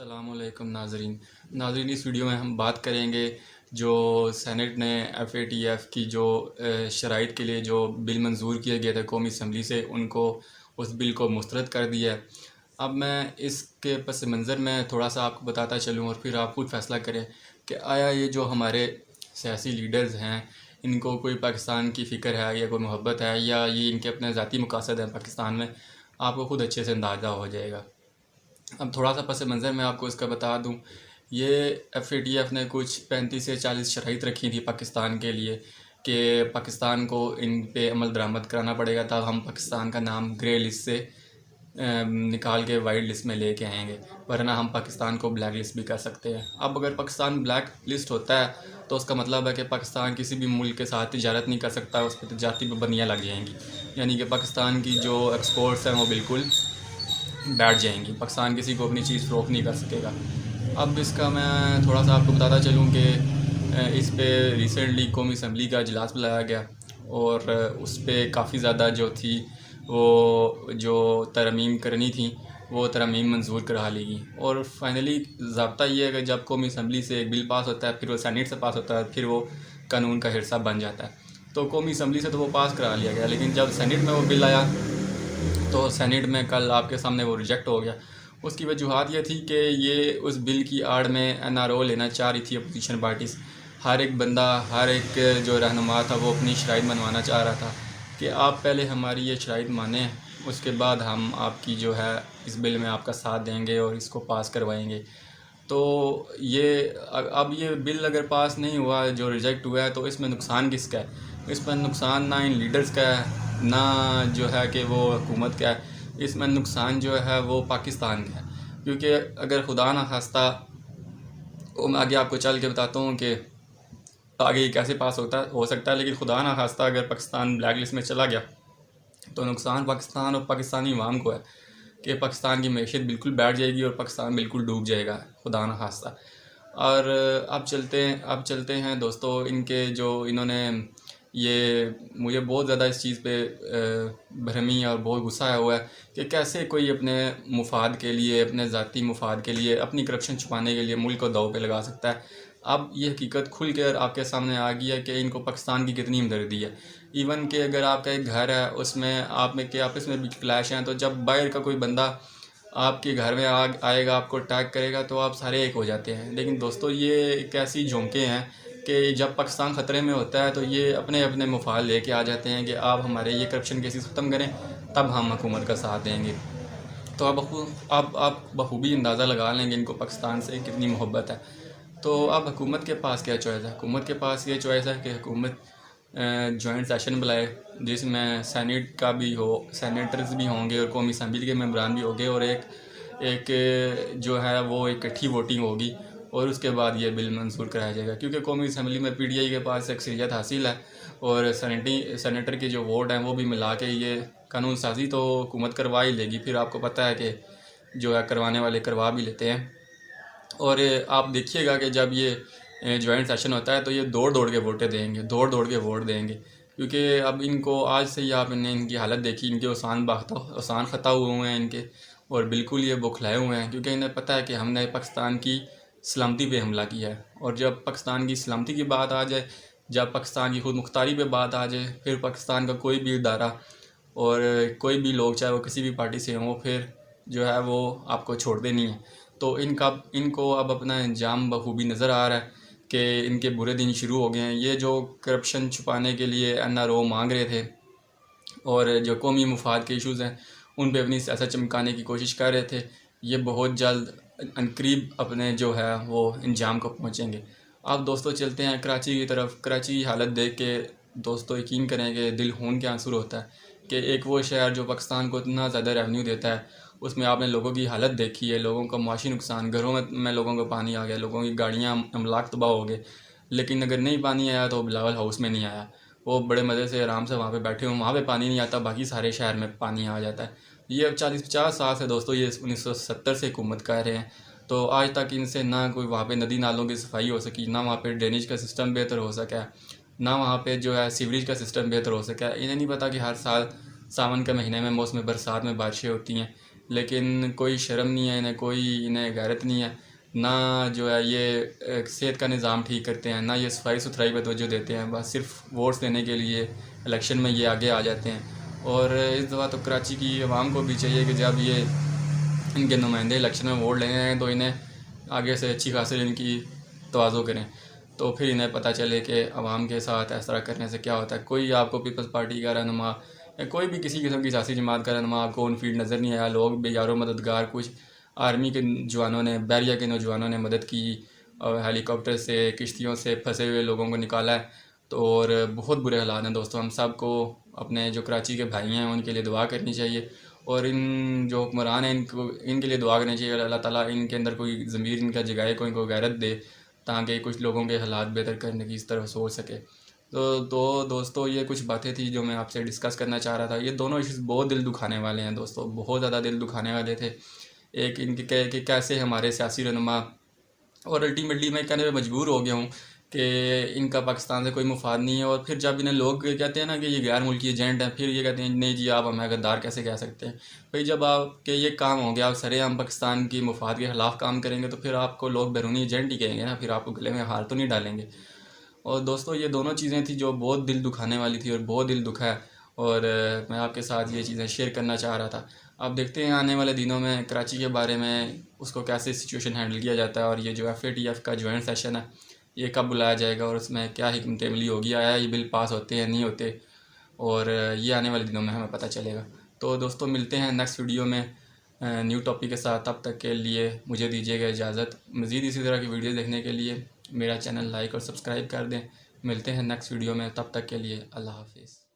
अस्सलामुअलैकुम नाज़रीन, इस वीडियो में हम बात करेंगे जो सेनेट ने FATF की जो शराइत के लिए जो बिल मंजूर किया गया था कौमी असम्बली से, उनको उस बिल को मुस्तरद कर दिया है। अब मैं इसके पस मंज़र में थोड़ा सा आपको बताता चलूँ और फिर आप खुद फ़ैसला करें कि आया ये जो हमारे सियासी लीडर्स हैं, इनको कोई पाकिस्तान की फ़िक्र है या कोई मोहब्बत है, या ये इनके अपने ज़ाती मकासद हैं पाकिस्तान में। आपको खुद अच्छे से अंदाज़ा हो जाएगा। अब थोड़ा सा पस मंज़र मैं आपको इसका बता दूं। ये FATF ने कुछ 35 से 40 शराइत रखी थी पाकिस्तान के लिए कि पाकिस्तान को इन पे अमल दरामद कराना पड़ेगा, तब हम पाकिस्तान का नाम ग्रे लिस्ट से निकाल के वाइट लिस्ट में लेके आएंगे, वरना हम पाकिस्तान को ब्लैक लिस्ट भी कर सकते हैं। अब अगर पाकिस्तान ब्लैक लिस्ट होता है तो उसका मतलब है कि पाकिस्तान किसी भी मुल्क के साथ तिजारत नहीं कर सकता, उस पर तजारती पाबंदियाँ लग जाएंगी, यानी कि पाकिस्तान की जो एक्सपोर्ट्स हैं वो बिल्कुल बैठ जाएंगी। पाकिस्तान किसी को अपनी चीज़ फ़रोख्त नहीं कर सकेगा। अब इसका मैं थोड़ा सा आपको बताता चलूँ कि इस पे रिसेंटली कौमी असम्बली का इजलास बुलाया गया और उस पर काफ़ी ज़्यादा जो थी वो जो तरमीम करनी थी वो तरमीम मंजूर करा ली गई। और फाइनली ज़ाब्ता ये है कि जब कौमी असम्बली से एक बिल पास होता है, फिर वो सेनेट से पास होता है, फिर वो कानून का हिस्सा बन जाता है। तो कौमी असम्बली से तो वो पास करा लिया गया, लेकिन जब सेनेट में वो बिल आया तो सेनेट में कल आपके सामने वो रिजेक्ट हो गया। उसकी वजूहत ये थी कि ये उस बिल की आड़ में NRO लेना चाह रही थी अपोजिशन पार्टीज़। हर एक बंदा, हर एक जो रहनुमा था वो अपनी शराइत मनवाना चाह रहा था कि आप पहले हमारी ये शराइत मानें, उसके बाद हम आपकी जो है इस बिल में आपका साथ देंगे और इसको पास करवाएंगे। तो ये अब ये बिल अगर पास नहीं हुआ, जो रिजेक्ट हुआ है, तो इसमें नुकसान किसका है? इसमें नुकसान ना इन लीडर्स का है, ना जो है कि वो हुकूमत का है। इसमें नुकसान जो है वो पाकिस्तान का है, क्योंकि अगर खुदा ना खास्ता, वो मैं आगे आपको चल के बताता हूँ कि आगे ये कैसे पास हो सकता है, लेकिन खुदा ना खास्ता अगर पाकिस्तान ब्लैक लिस्ट में चला गया तो नुकसान पाकिस्तान और पाकिस्तानी अवाम को है कि पाकिस्तान की मैशियत बिल्कुल बैठ जाएगी और पाकिस्तान बिल्कुल डूब जाएगा, खुदा न खास्ता। और अब चलते हैं दोस्तों, इनके जो इन्होंने ये मुझे बहुत ज़्यादा इस चीज़ पे भ्रमी और बहुत गुस्सा आया हुआ है कि कैसे कोई अपने मुफाद के लिए, अपने ज़ाती मुफाद के लिए, अपनी करप्शन छुपाने के लिए मुल्क को दाव पे लगा सकता है। अब ये हकीकत खुल कर आपके सामने आ गई है कि इनको पाकिस्तान की कितनी हमदर्दी है। इवन कि अगर आपका एक घर है, उसमें आप में के आपस में भी क्लैश हैं, तो जब बाहर का कोई बंदा आपके घर में आएगा, आपको अटैक करेगा, तो आप सारे एक हो जाते हैं। लेकिन दोस्तों, ये एक ऐसी झोंके हैं कि जब पाकिस्तान ख़तरे में होता है तो ये अपने अपने मुफाद लेके आ जाते हैं कि आप हमारे ये करप्शन केसेस ख़त्म करें, तब हम हुकूमत का साथ देंगे। तो आप बखूबी अंदाज़ा लगा लेंगे इनको पाकिस्तान से कितनी मोहब्बत है। तो अब हुकूमत के पास क्या चॉइस है? हुकूमत के पास ये चॉइस है कि हुकूमत जॉइंट सेशन बुलाए, जिसमें सेनेट का भी हो, सेनेटर्स भी होंगे और कौमी असम्बली के मेंबरान भी होंगे, और एक एक जो है वो इकट्ठी वोटिंग होगी और उसके बाद ये बिल मंजूर कराया जाएगा। क्योंकि कौमी असम्बली में PTI के पास अक्सरियत हासिल है और सेनेटर के जो वोट हैं वो भी मिला के ये कानून साजी तो हुकूमत करवा ही लेगी। फिर आपको पता है कि जो है करवाने वाले करवा भी लेते हैं। और आप देखिएगा कि जब ये जॉइंट सेशन होता है तो ये दौड़ दौड़ के वोटें देंगे, दौड़ दौड़ के वोट देंगे, क्योंकि अब इनको आज से ही आपने इनकी हालत देखी, इनके ओसान ख़ता हुए हैं इनके, और बिल्कुल ये बौखलाए हुए हैं, क्योंकि इन्हें पता है कि हमने पाकिस्तान की सलामती पे हमला किया है। और जब पाकिस्तान की सलामती की बात आ जाए, जब पाकिस्तान की खुद मुख्तारी पे बात आ जाए, फिर पाकिस्तान का कोई भी इदारा और कोई भी लोग, चाहे वो किसी भी पार्टी से हों, फिर जो है वो आपको छोड़ते नहीं हैं। तो इनको अब अपना अंजाम बखूबी नज़र आ रहा है कि इनके बुरे दिन शुरू हो गए हैं। ये जो करप्शन छुपाने के लिए NRO मांग रहे थे और जो कौमी मुफाद के इश्यूज़ हैं उन पे अपनी सियासत चमकाने की कोशिश कर रहे थे, ये बहुत जल्द अनकरीब अपने जो है वो अंजाम को पहुँचेंगे। अब दोस्तों चलते हैं कराची की तरफ। कराची की हालत देख के दोस्तों यकीन करें कि दिल खून के आंसू होता है कि एक वो शहर जो पाकिस्तान को इतना ज़्यादा रेवेन्यू देता है, उसमें आपने लोगों की हालत देखी है, लोगों का माशी नुकसान, घरों में लोगों का पानी आ गया, लोगों की गाड़ियाँ अमलाक तबाह हो गए। लेकिन अगर नहीं पानी आया तो बिलावल हाउस में नहीं आया, वो बड़े मज़े से आराम से वहाँ पे बैठे हुए, वहाँ पे पानी नहीं आता, बाकी सारे शहर में पानी आ जाता है। ये अब 40-50 साल से दोस्तों, ये 1970 से हुकूमत कर रहे हैं, तो आज तक इनसे ना कोई वहाँ पे नदी नालों की सफाई हो सकी, ना वहाँ पे ड्रेनेज का सिस्टम बेहतर हो सका, ना वहाँ पे जो है सीवरेज का सिस्टम बेहतर हो सका। इन्हें नहीं पता कि हर साल सावन के महीने में मौसम बरसात में बारिशें होती हैं, लेकिन कोई शर्म नहीं है इन्हें, कोई इन्हें गैरत नहीं है ना। जो है ये सेहत का निज़ाम ठीक करते हैं, ना ये सफाई सुथराई पर तवज्जो देते हैं। बस सिर्फ वोट्स लेने के लिए इलेक्शन में ये आगे आ जाते हैं। और इस दफ़ा तो कराची की आवाम को भी चाहिए कि जब ये इनके नुमाइंदे इलेक्शन में वोट लेने आए तो इन्हें आगे से अच्छी खासी इनकी तवाज़ो करें, तो फिर इन्हें पता चले कि आवाम के साथ इस तरह करने से क्या होता है। कोई आपको पीपल्स पार्टी का रहनुमा या कोई भी किसी किस्म की सियासी जमात का रहनुमा आपको ऑन फील्ड नज़र नहीं आया। लोग बेयारो मददगार, कुछ आर्मी के जवानों ने, बैरिया के नौजवानों ने मदद की, हेलीकॉप्टर से, किश्तियों से फंसे हुए लोगों को निकाला है। तो और बहुत बुरे हालात हैं दोस्तों। हम सब को अपने जो कराची के भाई हैं उनके लिए दुआ करनी चाहिए, और इन जो हुक्मरान हैं इनको, इनके लिए दुआ करनी चाहिए अल्लाह ताला इनके अंदर कोई ज़मीर इनका जगाए, कोई इनको गैरत दे, ताकि कुछ लोगों के हालात बेहतर करने की इस तरफ सोच सके। तो दोस्तों ये कुछ बातें थी जो मैं आपसे डिस्कस करना चाह रहा था। ये दोनों इश्यूज़ बहुत दिल दुखाने वाले हैं दोस्तों, बहुत ज़्यादा दिल दुखाने वाले थे। एक इनके कि कैसे हमारे सियासी रहनुमा, और अल्टीमेटली मैं कहने पे मजबूर हो गया हूँ कि इनका पाकिस्तान से कोई मुफाद नहीं है। और फिर जब इन्हें लोग कहते हैं ना कि ये गैर मुल्की एजेंट हैं, फिर ये कहते हैं नहीं जी आप हमें गद्दार कैसे कह सकते हैं। भाई जब आपके ये काम हो गया, आप सरेआम पाकिस्तान की मुफाद के ख़िलाफ़ काम करेंगे तो फिर आपको लोग बैरूनी एजेंट ही कहेंगे ना, फिर आपको गले में हार तो नहीं डालेंगे। और दोस्तों ये दोनों चीज़ें थी जो बहुत दिल दुखाने वाली थी और बहुत दिल दुखा है, और मैं आपके साथ ये चीज़ें शेयर करना चाह रहा था। अब देखते हैं आने वाले दिनों में कराची के बारे में उसको कैसे सिचुएशन हैंडल किया जाता है, और ये जो FATF का जॉइंट सेशन है ये कब बुलाया जाएगा और उसमें क्या हिकमत अमली होगी, आया ये बिल पास होते हैं नहीं होते, और ये आने वाले दिनों में हमें पता चलेगा। तो दोस्तों मिलते हैं नेक्स्ट वीडियो में न्यू टॉपिक के साथ। तब तक के लिए मुझे दीजिएगा इजाज़त। मज़ीद इसी तरह की वीडियो देखने के लिए मेरा चैनल लाइक और सब्सक्राइब कर दें। मिलते हैं नेक्स्ट वीडियो में, तब तक के लिए अल्लाह हाफिज़।